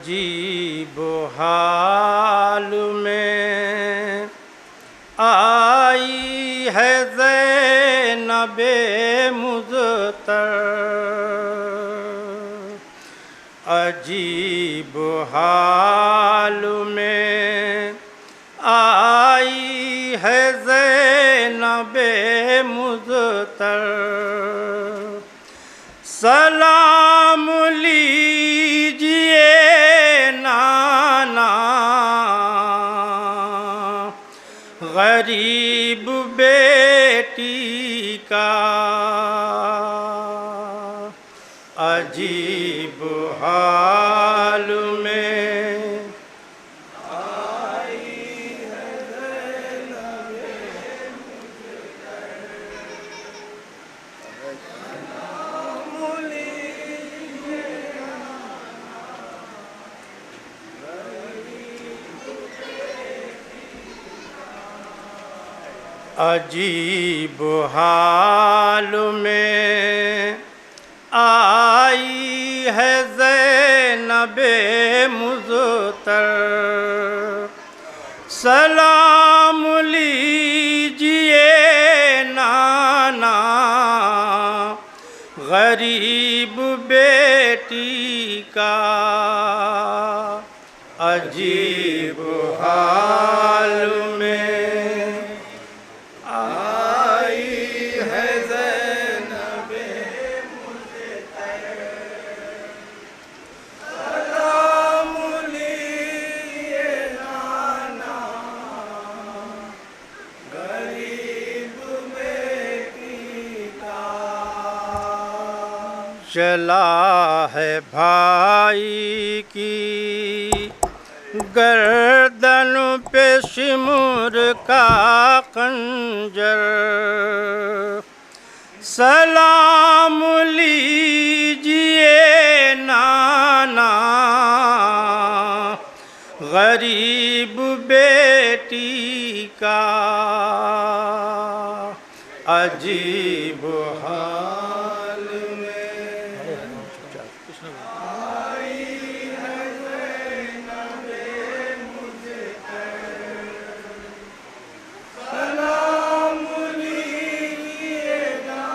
अजीब हाल में आई है ज़ैनबे मुज़्तर, अजीब हाल में आई है ज़ैनबे मुज़्तर। सलाम लीजिए नाना गरीब बेटी का, अजीब हाल में आई है ज़ैनबे मुज़्तर। अजीब हाल में आई है ज़ैनबे मुज़्तर। सलाम लीजिए नाना गरीब बेटी का, अजीब हाल में चला है भाई की गर्दन पे शिमुर का खंजर। सलाम लीजिए नाना गरीब बेटी का, अजीब हाल में आई है ज़ैनबे मुज़्तर। सलाम लीजिए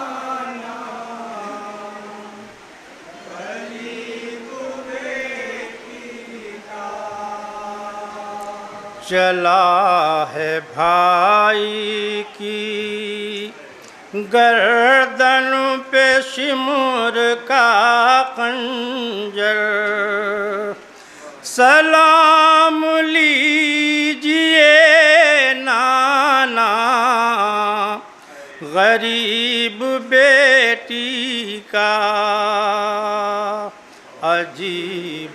नाना गरीब बेटी का। चला है भाई की गर्दन पे शिमुर का खंजर। सलाम लीजिए नाना गरीब बेटी का, अजीब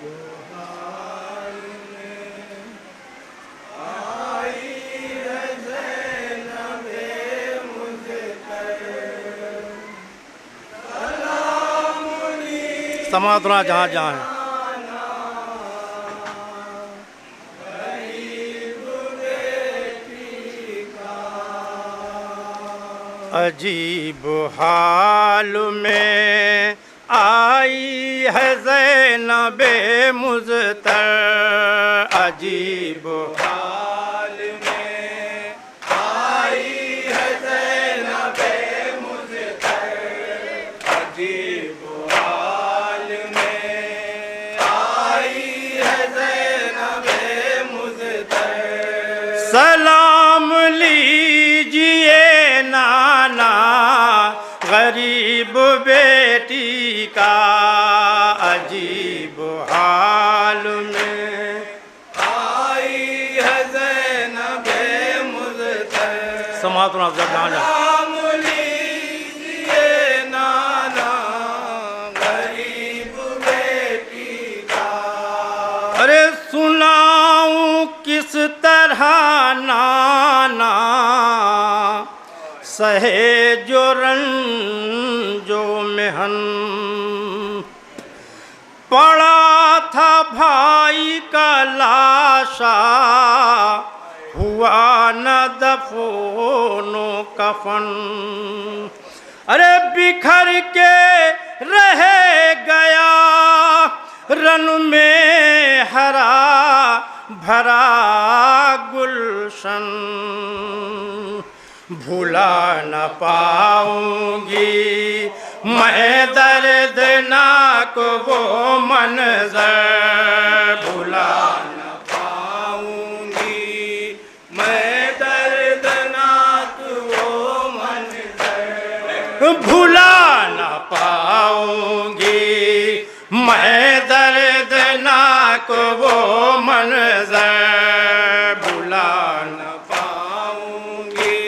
समाधना जहाँ जहाँ है। अजीब हाल में आई है ज़ैनबे मुज़्तर। अजीब हाल में आई है ज़ैनबे मुज़्तर। अजीब सलाम लीजिए नाना गरीब बेटी का, अजीब हाल में आई है ज़ैनबे मुज़्तर। समातुना जहाँ सलाम लीजिए नाना गरीब बेटी का। अरे सुनाऊं किस तरह नाना सहे जो रंजो मेहन। पड़ा था भाई का लाशा हुआ न दफनो कफन। अरे बिखर के रह गया रन में हरा भरा गुलशन, भूला न पाऊंगी मैं दर्दनाक वो मंजर, भूला न पाऊंगी मैं दर्दनाक वो मंजर, भूला न पाऊंगी मैं दर्दनाक वो मंजर, भूला न पाऊंगी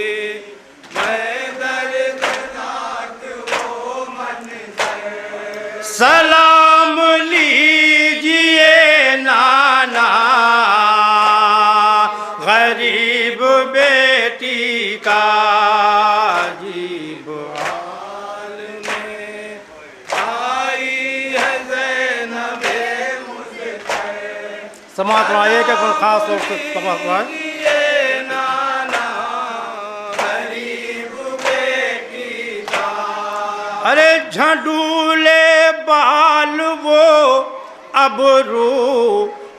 मैं दर्दनाक वो मंजर। सलाम लीजिए नाना गरीब बेटी का, अजीब हाल में आई है ज़ैनबे मुज़फ़्फ़र, समाज सुनाइए क्या कोई खास तौर से समाज सुनाए। ये नाना गरीब बेटी का, अरे झंडूले बाल वो अबरू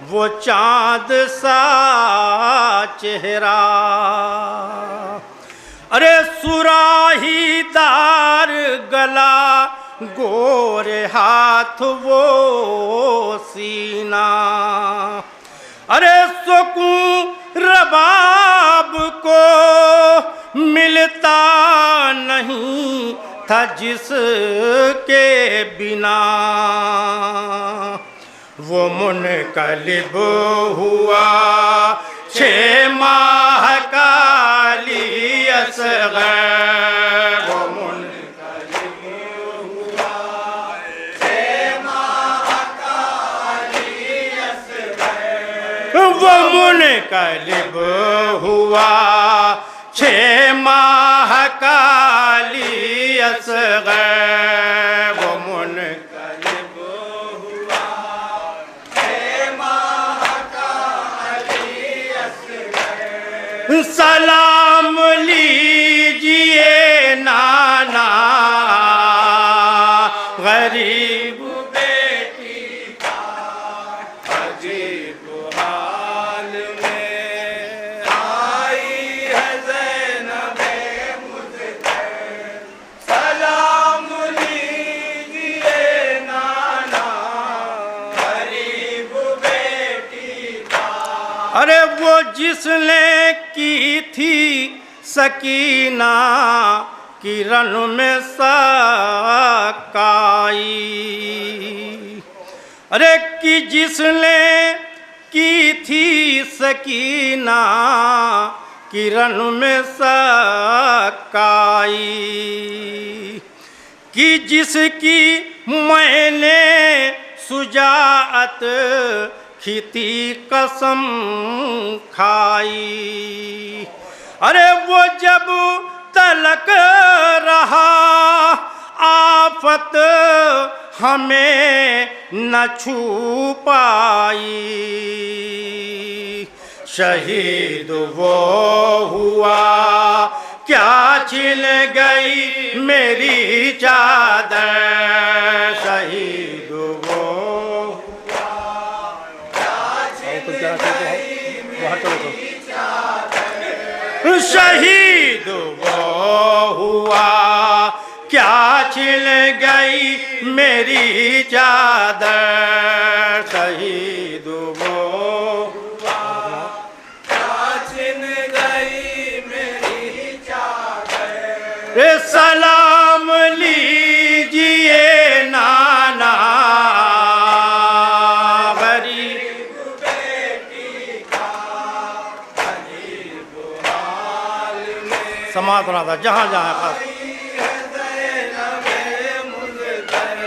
वो चांद सा चेहरा, अरे सुराहीदार गला गोरे हाथ वो सीना, अरे सुकून रबाब को मिलता नहीं था जिसके बिना, वो मुनकलिब हुआ 6 माह का ली असग़र, वो मुनकलिब हुआ 6 माह का ली असग़र, वो मुनकलिब हुआ 6 माह का ली असग़र, वो मुनकलिब हुआ 6 माह का ली असग़र। सलाम लीजिए नाना गरीब बेटी का, अजीब हाल में आई है ज़ैनबे मुज़फ़्फ़र, सलाम लीजिए नाना गरीब बेटी का, अरे वो जिसने की थी सकीना किरण में सकाई, अरे कि जिसने की थी सकीना किरण में सकाई, कि जिसकी मैंने सुजाअत की थी कसम खाई, अरे वो जब तलक रहा आफत हमें न छू पाई, शहीद वो हुआ क्या छिल गई मेरी चादर, शहीद वो शहीद वो हुआ क्या छिल गई मेरी चादर, शहीद वो हुआ क्या छिन गई मेरी चादर। सलाम लीजिए नाना गरीब बेटी का, अजीब हाल में समाज बना था जहाँ जहाँ खास आई है ज़ैनबे मुज़फ़्फ़र,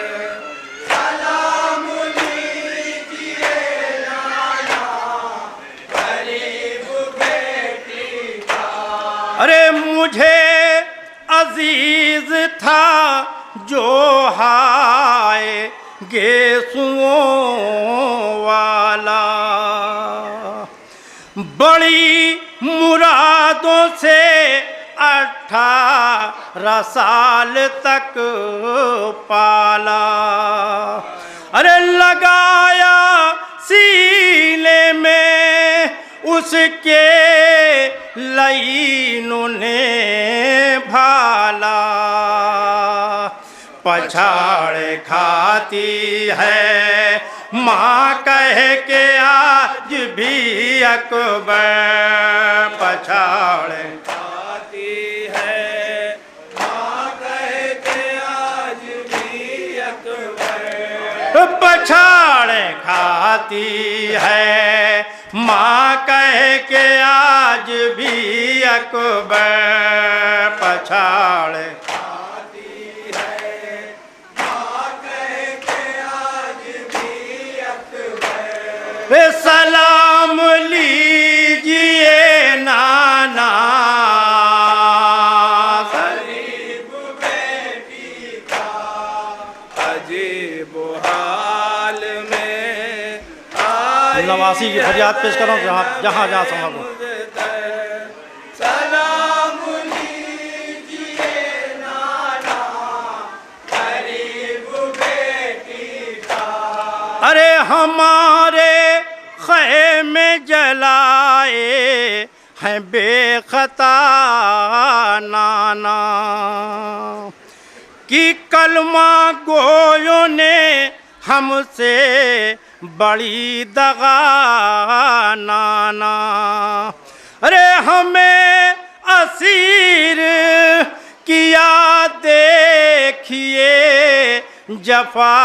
सलाम लीजिए नाना गरीब बेटी का, अरे मुझे अजीज था जो हाय गेसुओं वाला, बड़ी मुरादों से 18 साल तक पाला, अरे लगाया सीने में उसके लईनों ने भाला, पछाड़ खाती है माँ कह के आज भी अकबर, पछाड़ खाती है माँ कह के आज भी अकबर, पछाड़ खाती है माँ कह के आज भी अकबर, पछाड़ खाती है माँ कह के आज भी अकबर। सलाम लीजिए नाना, गरीब बेटी का अजीब हाल में आई नवासी की फरियाद पेश करो जहाँ जहाँ जहाँ संभव हो। सलाम लीजिए नाना गरीब बेटी का। अरे हमारे ख़ैमे जलाए हैं बेखता नाना, कि कलमा गोयों ने हमसे बड़ी दगा नाना। अरे हमें असीर किया देखिए जफा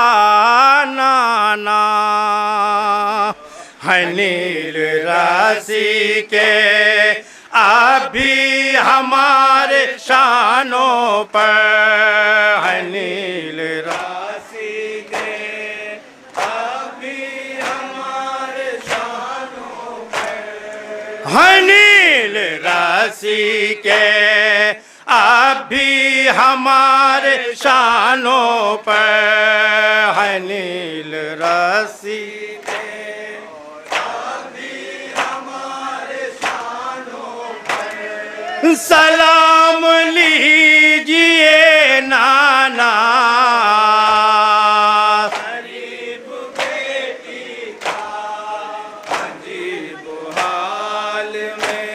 नाना, है नील राशि के अभी हमारे शानों पर, है नील राशि के अभी हमारे शानों पर, है नील राशि के अभी हमारे शानों पर, है नील राशि के अभी हमारे शानों पर। सलाम लीजिए नाना, गरीब बेटी का अजीब हाल में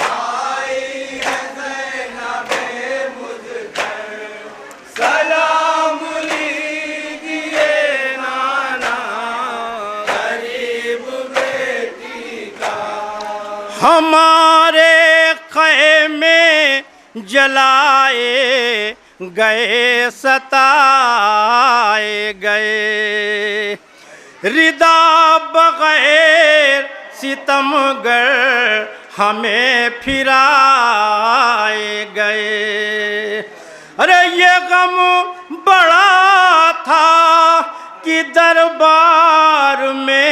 आई है ज़ैनबे मुज़्फ़र। सलाम लीजिए नाना गरीब बेटी का। हमारे ख़ैमे जलाए गए सताए गए, रिदा बगैर सितमगर हमें फिराए गए। अरे ये गम बड़ा था कि दरबार में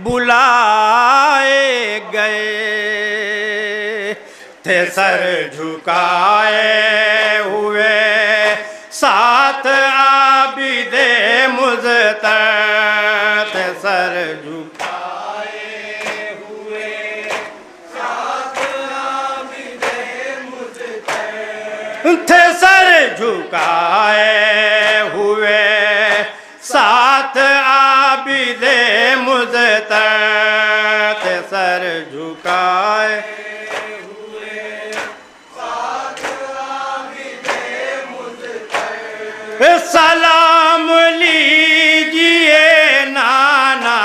बुलाए गए थे, सर झुकाए हुए साथ आबिदे मुज़्तर थे, सर आए हुए साथ आबिदे मुज़्फ़र। थे, सर झुकाए हुए साथ आबिदे मुज़्तर थे, सर झुकाए हुए साथ आबिदे मुज़्फ़र। सलाम लीजिए नाना,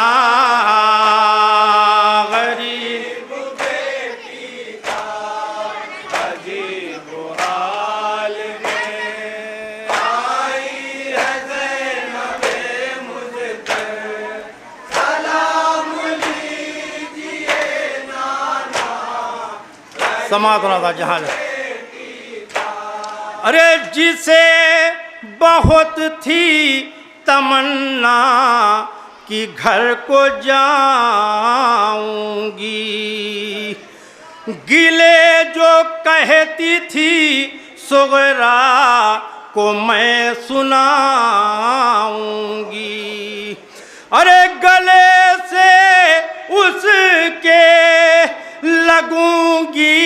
गरीब बेटी का अजीब हाल में आई है ज़ैनबे मुज़्फ़र। सलाम लीजिए नाना समात होना था जहाँ। अरे जिसे बहुत थी तमन्ना कि घर को जाऊंगी, गिले जो कहती थी सुगरा को मैं सुनाऊंगी। अरे गले से उसके लगूंगी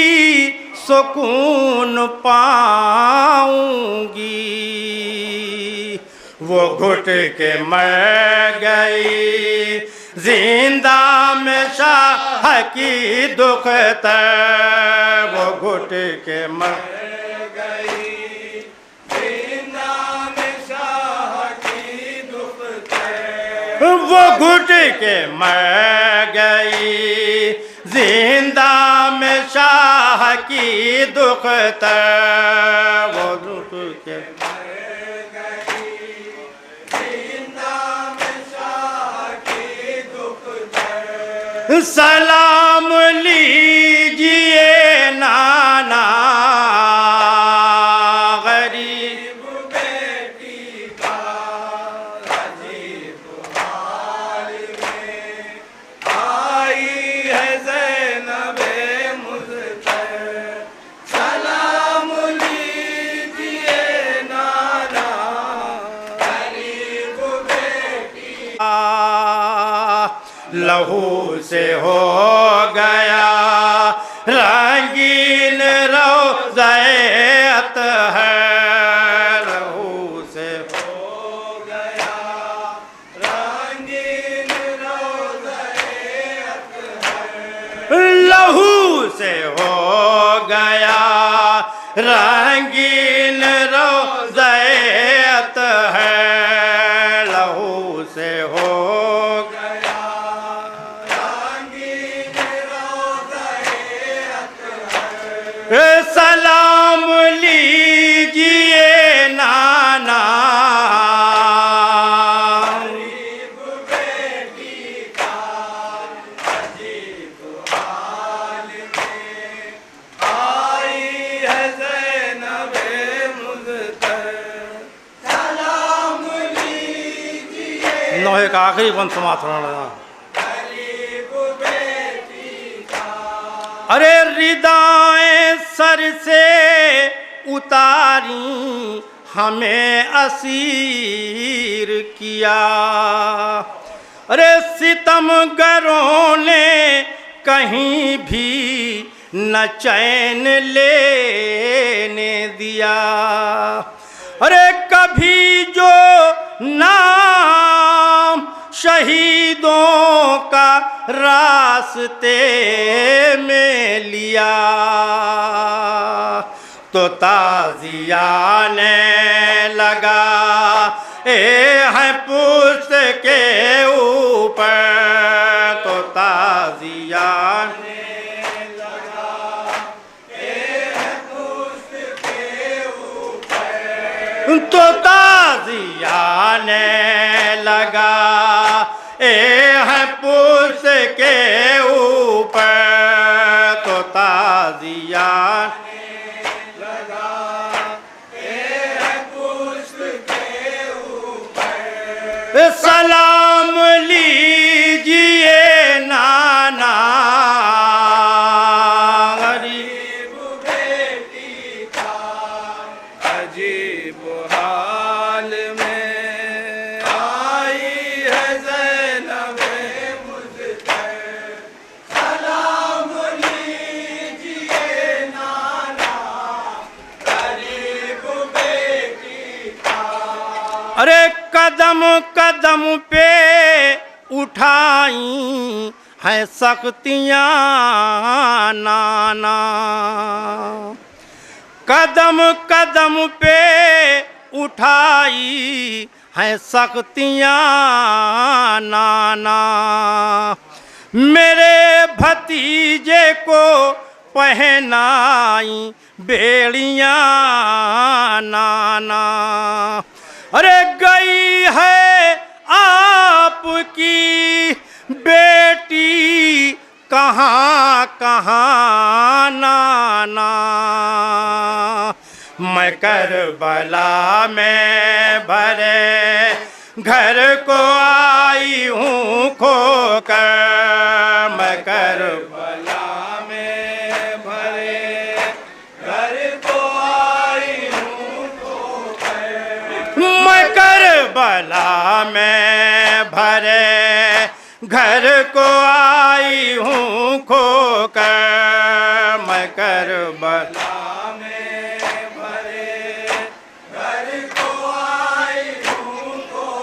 सुकून पाऊंगी, वो घुट के मर गई, जिंदा में शाह की दुख्तर, वो घुट के मर गई, जिंदा में शाह की दुख्तर, वो घुट के मर गई, जिंदा में शाह की दुख्तर, वो घुट के सलाम लीजिए नाना गरीब बेटी का, अजीब हाल में आई है ज़ैनबे मुज़्फ़र, सलाम लीजिए नाना गरीब बेटी। लहू से हो गया रंगीन रोज़े अतहर, लहू से हो गया रंगीन रोज़े अतहर, लहू से हो गया रंगीन रोज़े अतहर, लहू से हो सलाम लीजिए नाना गरीब बेटी का, अजीब हाल में आई है ज़ैनबे मुज़्फ़र, सलाम लीजिए नोहे का आखिरी बंद समाप्त होने लगा। गरीब बेटी का, अरे रिदाएं सर से उतारी हमें असीर किया, अरे सितमगरों ने कहीं भी न चैन लेने दिया, अरे कभी जो नाम शहीदों का रास्ते में लिया, तो ताजिया ने लगा ए है पुष्ट के ऊपर, तो ताजिया ने लगा ए पुष्ट के ऊपर, तो ताजिया ने लगा ए है पुष्ट के ऊपर, तो ताजिया लगा ए पुष्ट के ऊपर, सलाम लीजिए नाना गरीब बेटी का, अजीब हाल में आई है ज़ैनबे मुज़्फ़र, सलाम लीजिए नाना गरीब बेटी का, अरे कदम कदम पे उठाई है सख्तियाँ नाना, कदम कदम पे उठाई है सख्तियाँ नाना, मेरे भतीजे को पहनाई बेड़ियाँ नाना, अरे गई है आपकी बेटी कहाँ कहाँ नाना, मैं करबला में भरे घर को आई हूँ खोकर, मैं करबला में भरे घर को आई हूँ खोकर, मैं करबला में भरे घर को आई हूँ खोकर, मैं करबला में भरे घर को आई हूँ खोकर,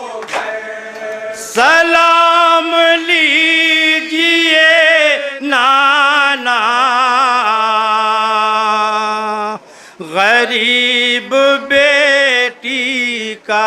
गरीब बेटी का